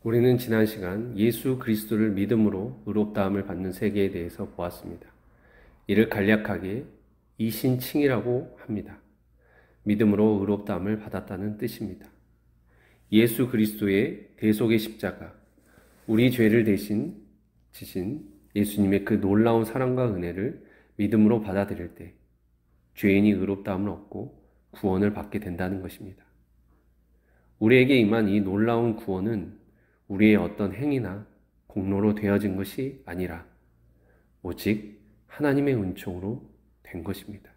우리는 지난 시간 예수 그리스도를 믿음으로 의롭다함을 받는 세계에 대해서 보았습니다. 이를 간략하게 이신칭이라고 합니다. 믿음으로 의롭다함을 받았다는 뜻입니다. 예수 그리스도의 대속의 십자가, 우리 죄를 대신 지신 예수님의 그 놀라운 사랑과 은혜를 믿음으로 받아들일 때 죄인이 의롭다함을 얻고 구원을 받게 된다는 것입니다. 우리에게 임한 이 놀라운 구원은 우리의 어떤 행위나 공로로 되어진 것이 아니라 오직 하나님의 은총으로 된 것입니다.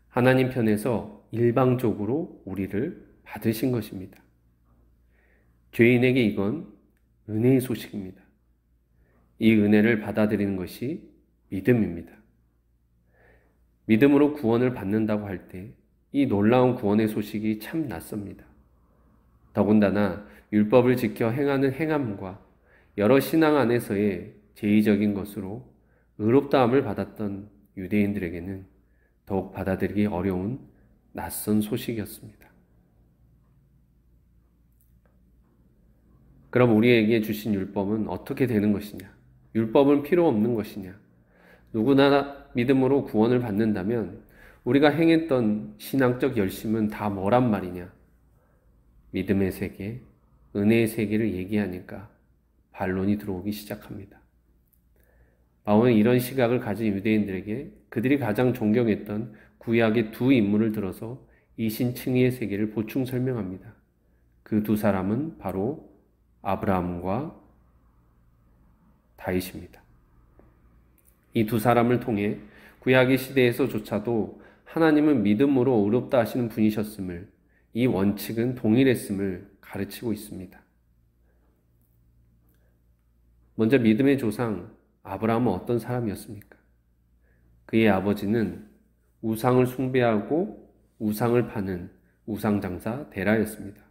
하나님 편에서 일방적으로 우리를 받으신 것입니다. 죄인에게 이건 은혜의 소식입니다. 이 은혜를 받아들이는 것이 믿음입니다. 믿음으로 구원을 받는다고 할 때 이 놀라운 구원의 소식이 참 낯섭니다. 더군다나 율법을 지켜 행하는 행함과 여러 신앙 안에서의 제의적인 것으로 의롭다함을 받았던 유대인들에게는 더욱 받아들이기 어려운 낯선 소식이었습니다. 그럼 우리에게 주신 율법은 어떻게 되는 것이냐? 율법은 필요 없는 것이냐? 누구나 믿음으로 구원을 받는다면 우리가 행했던 신앙적 열심은 다 뭐란 말이냐? 믿음의 세계, 은혜의 세계를 얘기하니까 반론이 들어오기 시작합니다. 바울은 이런 시각을 가진 유대인들에게 그들이 가장 존경했던 구약의 두 인물을 들어서 이신칭의의 세계를 보충 설명합니다. 그 두 사람은 바로 아브라함과 다윗입니다. 이 두 사람을 통해 구약의 시대에서조차도 하나님은 믿음으로 의롭다 하시는 분이셨음을, 이 원칙은 동일했음을 가르치고 있습니다. 먼저 믿음의 조상 아브라함은 어떤 사람이었습니까? 그의 아버지는 우상을 숭배하고 우상을 파는 우상장사 데라였습니다.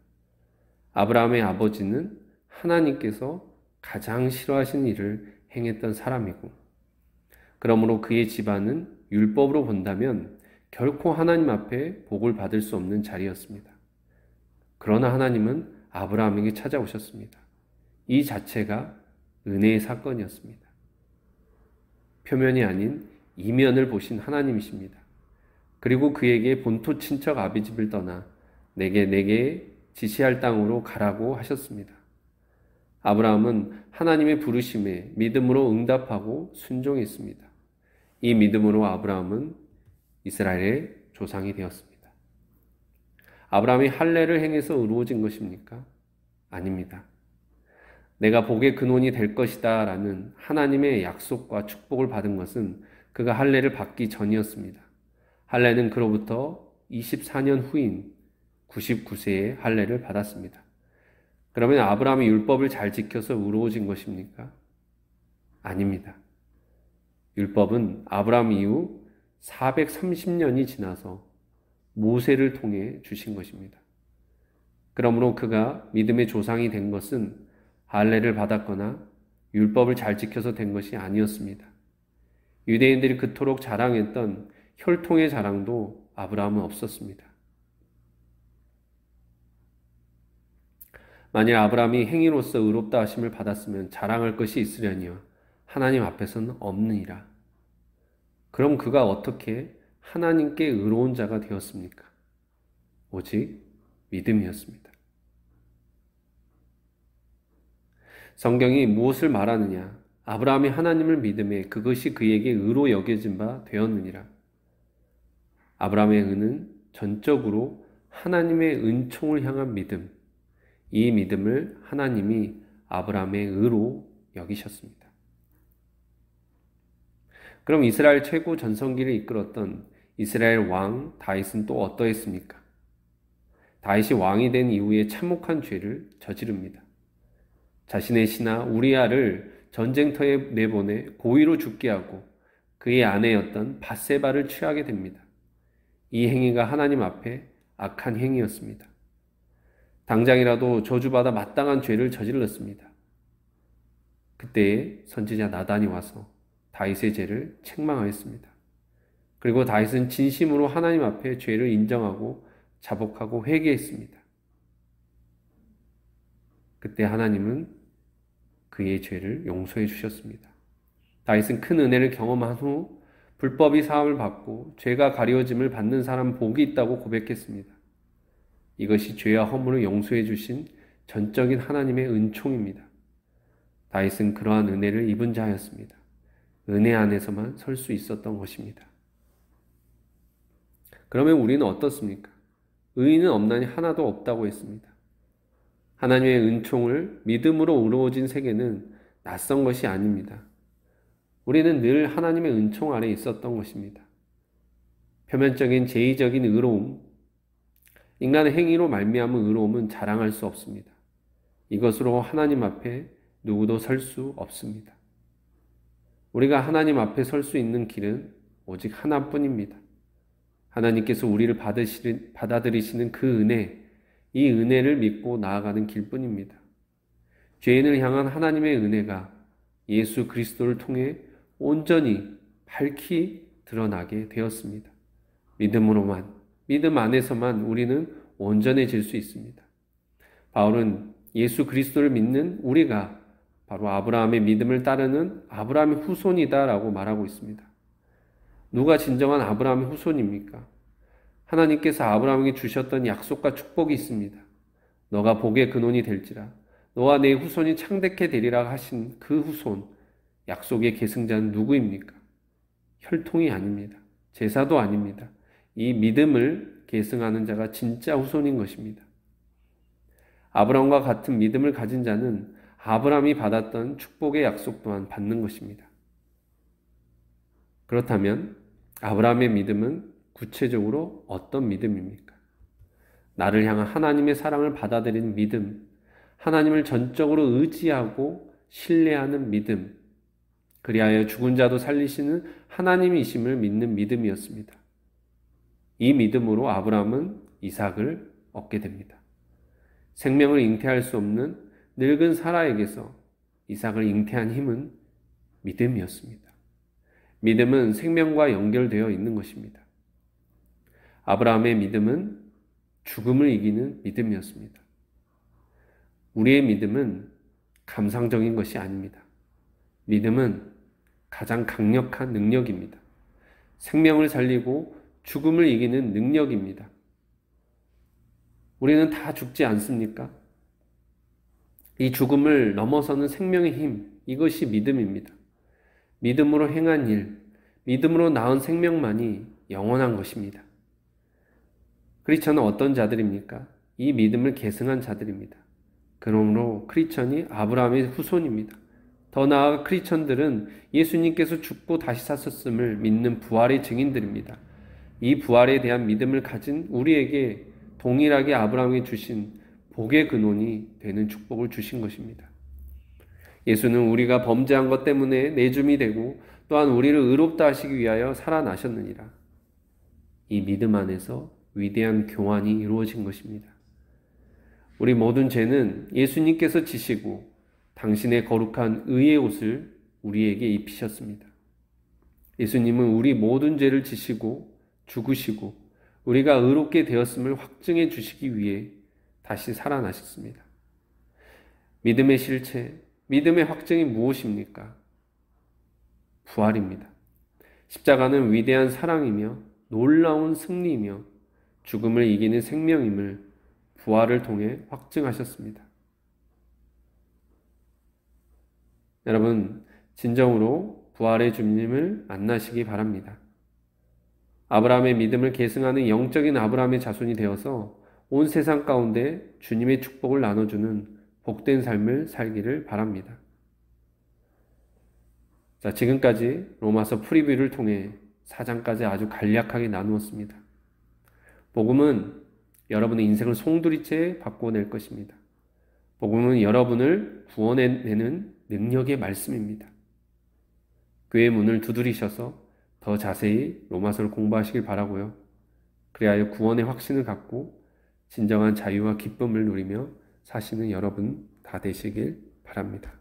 아브라함의 아버지는 하나님께서 가장 싫어하시는 일을 행했던 사람이고, 그러므로 그의 집안은 율법으로 본다면 결코 하나님 앞에 복을 받을 수 없는 자리였습니다. 그러나 하나님은 아브라함에게 찾아오셨습니다. 이 자체가 은혜의 사건이었습니다. 표면이 아닌 이면을 보신 하나님이십니다. 그리고 그에게 본토 친척 아비집을 떠나 내게 지시할 땅으로 가라고 하셨습니다. 아브라함은 하나님의 부르심에 믿음으로 응답하고 순종했습니다. 이 믿음으로 아브라함은 이스라엘의 조상이 되었습니다. 아브라함이 할례를 행해서 의로워진 것입니까? 아닙니다. 내가 복의 근원이 될 것이다 라는 하나님의 약속과 축복을 받은 것은 그가 할례를 받기 전이었습니다. 할례는 그로부터 24년 후인 99세에 할례를 받았습니다. 그러면 아브라함이 율법을 잘 지켜서 의로워진 것입니까? 아닙니다. 율법은 아브라함 이후 430년이 지나서 모세를 통해 주신 것입니다. 그러므로 그가 믿음의 조상이 된 것은 할례를 받았거나 율법을 잘 지켜서 된 것이 아니었습니다. 유대인들이 그토록 자랑했던 혈통의 자랑도 아브라함은 없었습니다. 만일 아브라함이 행위로서 의롭다 하심을 받았으면 자랑할 것이 있으려니와 하나님 앞에서는 없느니라. 그럼 그가 어떻게 하나님께 의로운 자가 되었습니까? 오직 믿음이었습니다. 성경이 무엇을 말하느냐? 아브라함이 하나님을 믿음에 그것이 그에게 의로 여겨진 바 되었느니라. 아브라함의 의는 전적으로 하나님의 은총을 향한 믿음, 이 믿음을 하나님이 아브라함의 의로 여기셨습니다. 그럼 이스라엘 최고 전성기를 이끌었던 이스라엘 왕 다윗은 또 어떠했습니까? 다윗이 왕이 된 이후에 참혹한 죄를 저지릅니다. 자신의 신하 우리아를 전쟁터에 내보내 고의로 죽게 하고 그의 아내였던 밧세바를 취하게 됩니다. 이 행위가 하나님 앞에 악한 행위였습니다. 당장이라도 저주받아 마땅한 죄를 저질렀습니다. 그때에 선지자 나단이 와서 다윗의 죄를 책망하였습니다. 그리고 다윗은 진심으로 하나님 앞에 죄를 인정하고 자복하고 회개했습니다. 그때 하나님은 그의 죄를 용서해 주셨습니다. 다윗은 큰 은혜를 경험한 후 불법이 사함을 받고 죄가 가려짐을 받는 사람 복이 있다고 고백했습니다. 이것이 죄와 허물을 용서해 주신 전적인 하나님의 은총입니다. 다윗은 그러한 은혜를 입은 자였습니다. 은혜 안에서만 설 수 있었던 것입니다. 그러면 우리는 어떻습니까? 의인은 없나니 하나도 없다고 했습니다. 하나님의 은총을 믿음으로 이루어진 세계는 낯선 것이 아닙니다. 우리는 늘 하나님의 은총 아래 있었던 것입니다. 표면적인 제의적인 의로움, 인간의 행위로 말미암은 의로움은 자랑할 수 없습니다. 이것으로 하나님 앞에 누구도 설 수 없습니다. 우리가 하나님 앞에 설 수 있는 길은 오직 하나뿐입니다. 하나님께서 우리를 받아들이시는 그 은혜, 이 은혜를 믿고 나아가는 길뿐입니다. 죄인을 향한 하나님의 은혜가 예수 그리스도를 통해 온전히 밝히 드러나게 되었습니다. 믿음 안에서만 우리는 온전해질 수 있습니다. 바울은 예수 그리스도를 믿는 우리가 바로 아브라함의 믿음을 따르는 아브라함의 후손이다라고 말하고 있습니다. 누가 진정한 아브라함의 후손입니까? 하나님께서 아브라함에게 주셨던 약속과 축복이 있습니다. 너가 복의 근원이 될지라 너와 내 후손이 창대케 되리라 하신 그 후손, 약속의 계승자는 누구입니까? 혈통이 아닙니다. 제사도 아닙니다. 이 믿음을 계승하는 자가 진짜 후손인 것입니다. 아브라함과 같은 믿음을 가진 자는 아브라함이 받았던 축복의 약속 또한 받는 것입니다. 그렇다면 아브라함의 믿음은 구체적으로 어떤 믿음입니까? 나를 향한 하나님의 사랑을 받아들이는 믿음, 하나님을 전적으로 의지하고 신뢰하는 믿음, 그리하여 죽은 자도 살리시는 하나님이심을 믿는 믿음이었습니다. 이 믿음으로 아브라함은 이삭을 얻게 됩니다. 생명을 잉태할 수 없는 늙은 사라에게서 이삭을 잉태한 힘은 믿음이었습니다. 믿음은 생명과 연결되어 있는 것입니다. 아브라함의 믿음은 죽음을 이기는 믿음이었습니다. 우리의 믿음은 감상적인 것이 아닙니다. 믿음은 가장 강력한 능력입니다. 생명을 살리고 죽음을 이기는 능력입니다. 우리는 다 죽지 않습니까? 이 죽음을 넘어서는 생명의 힘, 이것이 믿음입니다. 믿음으로 행한 일, 믿음으로 낳은 생명만이 영원한 것입니다. 크리스천은 어떤 자들입니까? 이 믿음을 계승한 자들입니다. 그러므로 크리스천이 아브라함의 후손입니다. 더 나아가 크리스천들은 예수님께서 죽고 다시 사셨음을 믿는 부활의 증인들입니다. 이 부활에 대한 믿음을 가진 우리에게 동일하게 아브라함이 주신 복의 근원이 되는 축복을 주신 것입니다. 예수는 우리가 범죄한 것 때문에 내줌이 되고 또한 우리를 의롭다 하시기 위하여 살아나셨느니라. 이 믿음 안에서 위대한 교환이 이루어진 것입니다. 우리 모든 죄는 예수님께서 지시고 당신의 거룩한 의의 옷을 우리에게 입히셨습니다. 예수님은 우리 모든 죄를 지시고 죽으시고 우리가 의롭게 되었음을 확증해 주시기 위해 다시 살아나셨습니다. 믿음의 실체, 믿음의 확증이 무엇입니까? 부활입니다. 십자가는 위대한 사랑이며 놀라운 승리이며 죽음을 이기는 생명임을 부활을 통해 확증하셨습니다. 여러분, 진정으로 부활의 주님을 만나시기 바랍니다. 아브라함의 믿음을 계승하는 영적인 아브라함의 자손이 되어서 온 세상 가운데 주님의 축복을 나눠주는 복된 삶을 살기를 바랍니다. 자, 지금까지 로마서 프리뷰를 통해 4장까지 아주 간략하게 나누었습니다. 복음은 여러분의 인생을 송두리째 바꿔낼 것입니다. 복음은 여러분을 구원해내는 능력의 말씀입니다. 교회 문을 두드리셔서 더 자세히 로마서를 공부하시길 바라고요. 그리하여 구원의 확신을 갖고 진정한 자유와 기쁨을 누리며 사시는 여러분 다 되시길 바랍니다.